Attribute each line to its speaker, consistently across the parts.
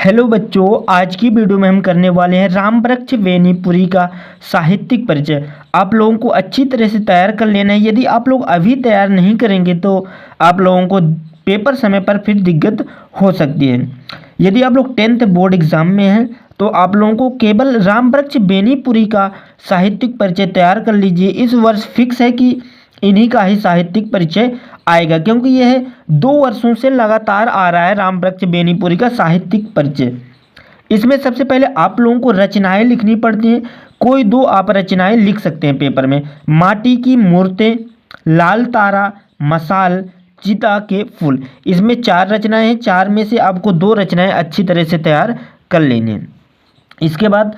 Speaker 1: Hello बच्चों, आज की वीडियो में हम करने वाले हैं रामवृक्ष बेनीपुरी का साहित्यिक परिचय। आप लोगों को अच्छी तरह से तैयार कर लेना है। यदि आप लोग अभी तैयार नहीं करेंगे तो आप लोगों को पेपर समय पर फिर दिक्कत हो सकती है। यदि आप लोग 10th बोर्ड एग्जाम में हैं तो आप लोगों को केवल रामवृक्ष बेनीपुरी का साहित्यिक परिचय तैयार कर लीजिए। इस वर्ष फिक्स है कि इन्हीं का ही साहित्यिक परिचय आएगा, क्योंकि यह 2 वर्षों से लगातार आ रहा है रामवृक्ष बेनीपुरी का साहित्यिक परिचय। इसमें सबसे पहले आप लोगों को रचनाएं लिखनी पड़ती हैं। कोई 2 आप रचनाएं लिख सकते हैं पेपर में। माटी की मूर्तें, लाल तारा, मशाल, चिता के फूल। इसमें 4 रचनाएं हैं। 4 में से आपको 2 रचनाएं अच्छी तरह से तैयार कर लेनी हैं। इसके बाद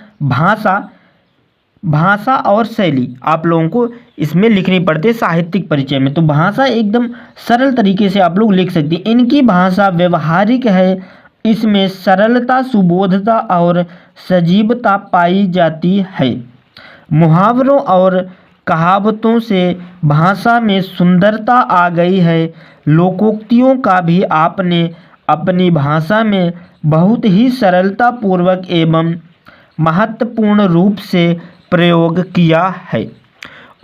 Speaker 1: भाषा और शैली आप लोगों को इसमें लिखनी पड़ती है साहित्यिक परिचय में। तो भाषा एकदम सरल तरीके से आप लोग लिख सकते हैं। इनकी भाषा व्यवहारिक है, इसमें सरलता, सुबोधता और सजीवता पाई जाती है। मुहावरों और कहावतों से भाषा में सुंदरता आ गई है। लोकोक्तियों का भी आपने अपनी भाषा में बहुत ही सरलता पूर्वक एवं महत्वपूर्ण रूप से प्रयोग किया है।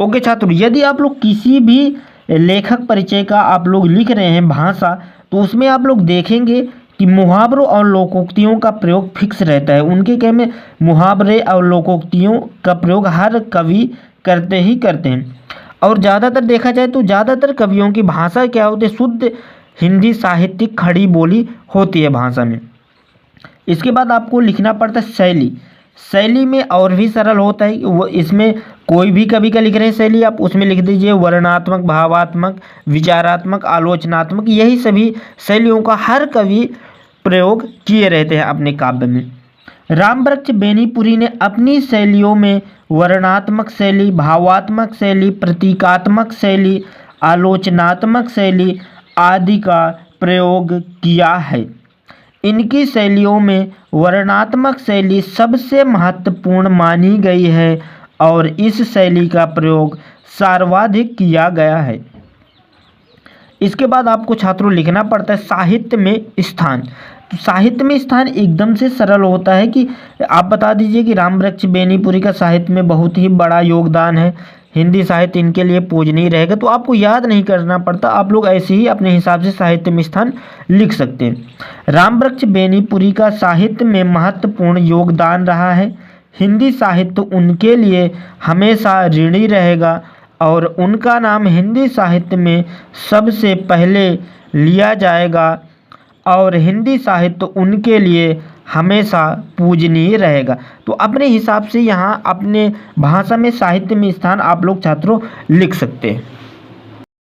Speaker 1: ओके छात्रों, यदि आप लोग किसी भी लेखक परिचय का आप लोग लिख रहे हैं भाषा, तो उसमें आप लोग देखेंगे कि मुहावरों और लोकोक्तियों का प्रयोग फिक्स रहता है। उनके कहने में मुहावरे और लोकोक्तियों का प्रयोग हर कवि करते ही करते हैं। और ज़्यादातर देखा जाए तो ज़्यादातर कवियों की भाषा क्या होती है, शुद्ध हिंदी साहित्यिक खड़ी बोली होती है भाषा में। इसके बाद आपको लिखना पड़ता है शैली। शैली में और भी सरल होता है। वो इसमें कोई भी कवि का लिख रहे हैं शैली, आप उसमें लिख दीजिए वर्णनात्मक, भावात्मक, विचारात्मक, आलोचनात्मक। यही सभी शैलियों का हर कवि प्रयोग किए रहते हैं अपने काव्य में। रामवृक्ष बेनीपुरी ने अपनी शैलियों में वर्णनात्मक शैली, भावात्मक शैली, प्रतीकात्मक शैली, आलोचनात्मक शैली आदि का प्रयोग किया है। इनकी शैलियों में वर्णनात्मक शैली सबसे महत्वपूर्ण मानी गई है और इस शैली का प्रयोग सर्वाधिक किया गया है। इसके बाद आपको छात्रों लिखना पड़ता है साहित्य में स्थान। तो साहित्य में स्थान एकदम से सरल होता है कि आप बता दीजिए कि रामवृक्ष बेनीपुरी का साहित्य में बहुत ही बड़ा योगदान है, हिंदी साहित्य इनके लिए पूजनीय रहेगा। तो आपको याद नहीं करना पड़ता, आप लोग ऐसे ही अपने हिसाब से साहित्य में स्थान लिख सकते हैं। रामवृक्ष बेनीपुरी का साहित्य में महत्वपूर्ण योगदान रहा है। हिंदी साहित्य उनके लिए हमेशा ऋणी रहेगा और उनका नाम हिंदी साहित्य में सबसे पहले लिया जाएगा और हिंदी साहित्य उनके लिए हमेशा पूजनीय रहेगा। तो अपने हिसाब से यहाँ अपने भाषा में साहित्य में स्थान आप लोग छात्रों लिख सकते हैं।